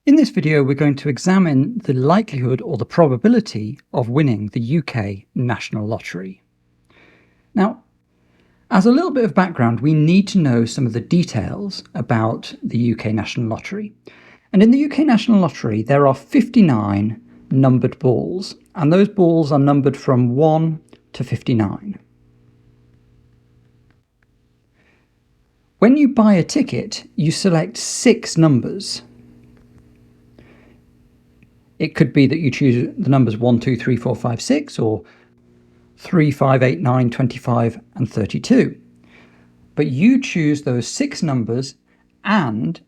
In this video, we're going to examine the likelihood or the probability of winning the UK National Lottery. Now, as a little bit of background, we need to know some of the details about the UK National Lottery. And in the UK National Lottery, there are 59 numbered balls, and those balls are numbered from 1 to 59. When you buy a ticket, you select 6 numbers. It could be that you choose the numbers 1, 2, 3, 4, 5, 6, or 3, 5, 8, 9, 25, and 32. But you choose those 6 numbers, and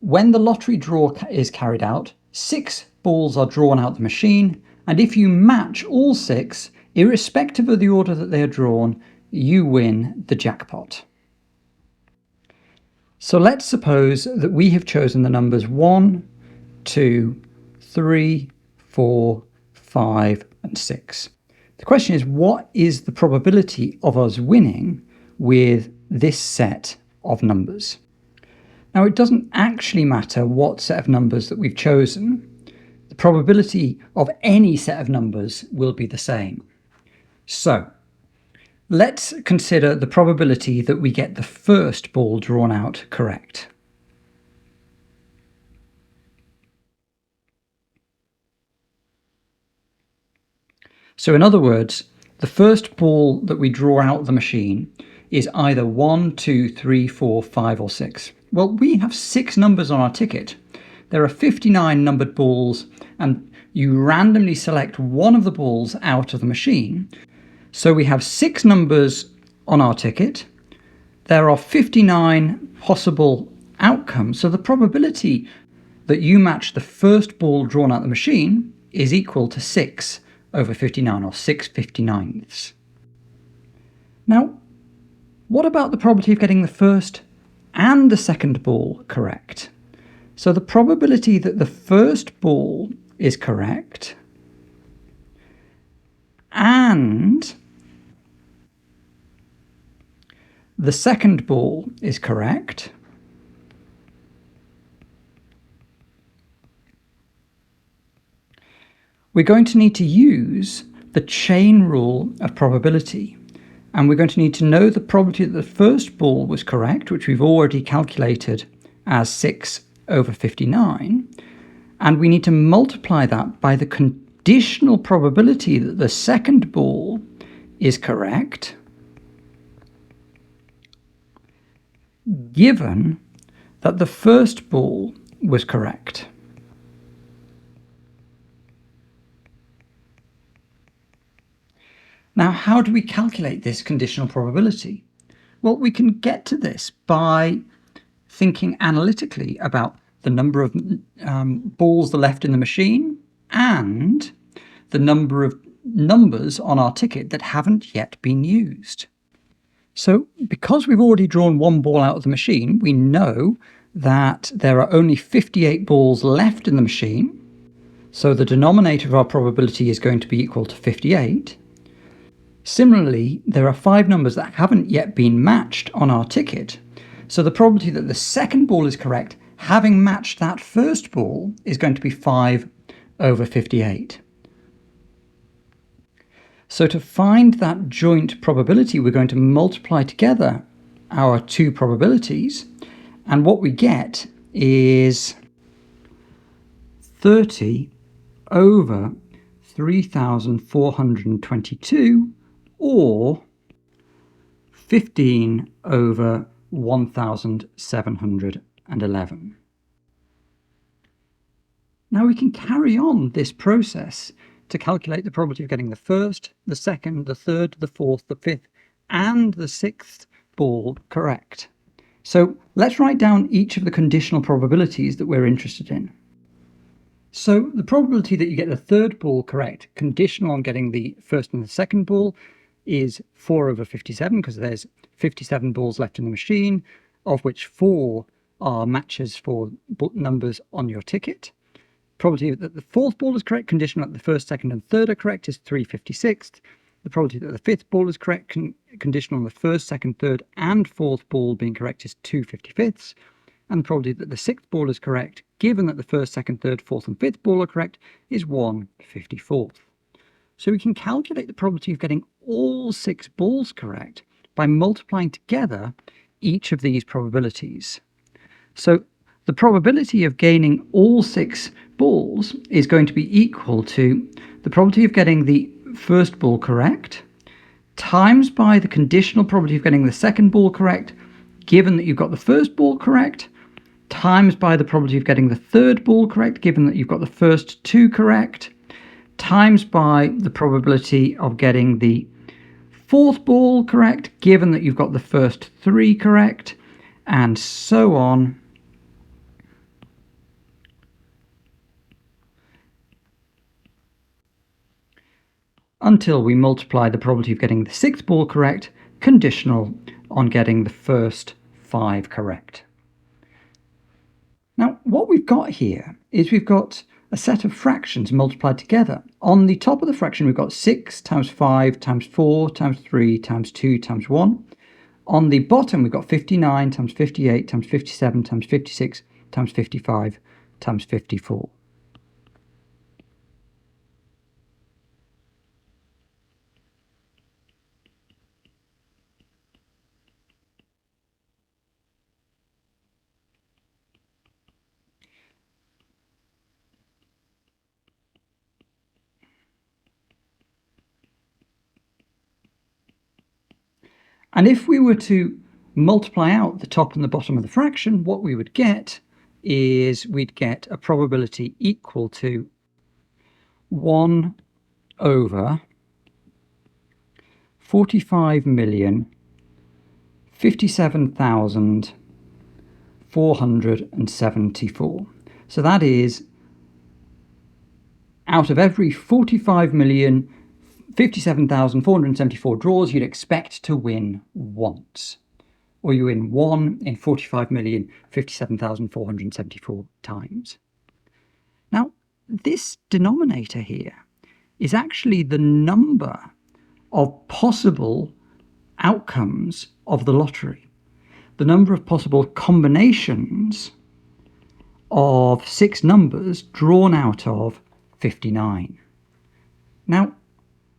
when the lottery draw is carried out, 6 balls are drawn out the machine, and if you match all 6, irrespective of the order that they are drawn, you win the jackpot. So let's suppose that we have chosen the numbers 1, 2, 3, 4, 5, and 6. The question is, what is the probability of us winning with this set of numbers? Now, it doesn't actually matter what set of numbers that we've chosen. The probability of any set of numbers will be the same. So, let's consider the probability that we get the first ball drawn out correct. So in other words, the first ball that we draw out of the machine is either 1, 2, 3, 4, 5 or 6. Well, we have 6 numbers on our ticket. There are 59 numbered balls, and you randomly select one of the balls out of the machine. So we have 6 numbers on our ticket. There are 59 possible outcomes. So the probability that you match the first ball drawn out of the machine is equal to 6 over 59, or 6/59ths. Now, what about the probability of getting the first and the second ball correct? So the probability that the first ball is correct and the second ball is correct we're going to need to use the chain rule of probability, and we're going to need to know the probability that the first ball was correct, which we've already calculated as 6 over 59, and we need to multiply that by the conditional probability that the second ball is correct, given that the first ball was correct. Now, how do we calculate this conditional probability? Well, we can get to this by thinking analytically about the number of balls left in the machine and the number of numbers on our ticket that haven't yet been used. So, because we've already drawn one ball out of the machine, we know that there are only 58 balls left in the machine. So the denominator of our probability is going to be equal to 58. Similarly, there are 5 numbers that haven't yet been matched on our ticket. So the probability that the second ball is correct, having matched that first ball, is going to be 5 over 58. So to find that joint probability, we're going to multiply together our 2 probabilities, and what we get is 30 over 3,422, or 15 over 1,711. Now we can carry on this process to calculate the probability of getting the first, the second, the third, the fourth, the fifth, and the 6th ball correct. So let's write down each of the conditional probabilities that we're interested in. So the probability that you get the third ball correct, conditional on getting the first and the second ball, is 4 over 57, because there's 57 balls left in the machine, of which 4 are matches for numbers on your ticket. Probability that the fourth ball is correct, conditional that the first, second, and third are correct, is 3/56. The probability that the fifth ball is correct, conditional on the first, second, third, and fourth ball being correct, is 2/55. And the probability that the sixth ball is correct, given that the first, second, third, fourth, and fifth ball are correct, is 1/54. So we can calculate the probability of getting all 6 balls correct by multiplying together each of these probabilities. So the probability of gaining all 6 balls is going to be equal to the probability of getting the first ball correct times by the conditional probability of getting the second ball correct, given that you've got the first ball correct, times by the probability of getting the third ball correct, given that you've got the first 2 correct, times by the probability of getting the fourth ball correct, given that you've got the first 3 correct, and so on. Until we multiply the probability of getting the sixth ball correct, conditional on getting the first 5 correct. Now, what we've got here is we've got a set of fractions multiplied together. On the top of the fraction, we've got 6 times 5 times 4 times 3 times 2 times 1. On the bottom, we've got 59 times 58 times 57 times 56 times 55 times 54. And if we were to multiply out the top and the bottom of the fraction, what we would get is we'd get a probability equal to 1 over 45,057,474. So that is, out of every 45,057,474 draws, you'd expect to win once. Or you win 1 in 45,057,474 times. Now, this denominator here is actually the number of possible outcomes of the lottery. The number of possible combinations of 6 numbers drawn out of 59. Now,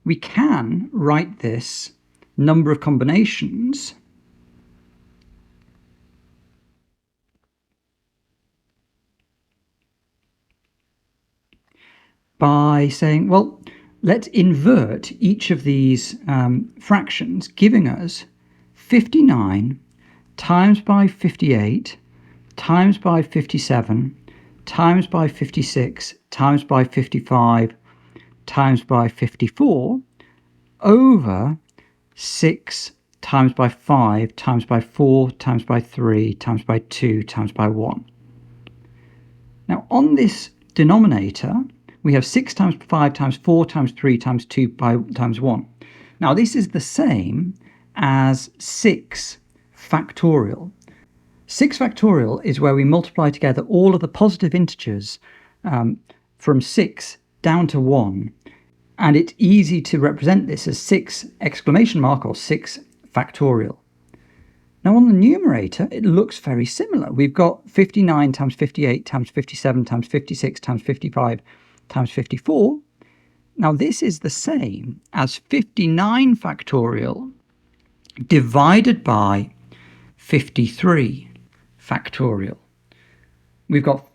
we can write this number of combinations by saying, well, let's invert each of these fractions, giving us 59 times by 58 times by 57 times by 56 times by 55 times by 54 over 6 times by 5 times by 4 times by 3 times by 2 times by 1. Now on this denominator we have 6 times 5 times 4 times 3 times 2 times 1. Now this is the same as 6 factorial. 6 factorial is where we multiply together all of the positive integers from 6 down to 1, and it's easy to represent this as 6 exclamation mark or 6 factorial. Now on the numerator it looks very similar. We've got 59 times 58 times 57 times 56 times 55 times 54. Now this is the same as 59 factorial divided by 53 factorial. We've got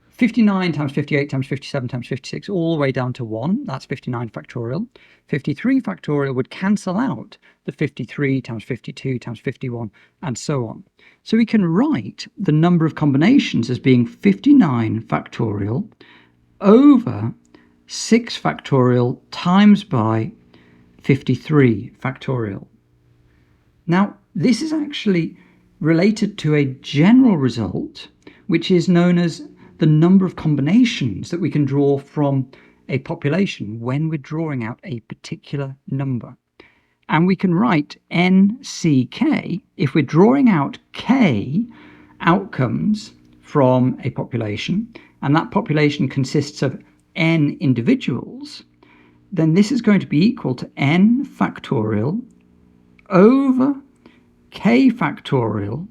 59 times 58 times 57 times 56 all the way down to 1. That's 59 factorial. 53 factorial would cancel out the 53 times 52 times 51 and so on. So we can write the number of combinations as being 59 factorial over 6 factorial times by 53 factorial. Now this is actually related to a general result which is known as the number of combinations that we can draw from a population when we're drawing out a particular number. And we can write NCK if we're drawing out K outcomes from a population, and that population consists of N individuals, then this is going to be equal to N factorial over K factorial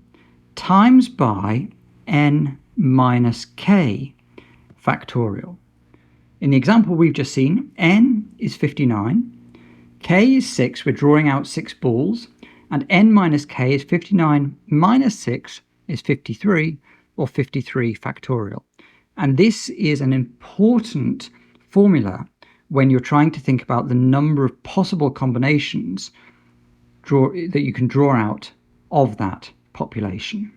times by n minus k factorial. In the example we've just seen, n is 59, k is 6, we're drawing out 6 balls, and n minus k is 59 minus 6 is 53, or 53 factorial. And this is an important formula when you're trying to think about the number of possible combinations that you can draw out of that population.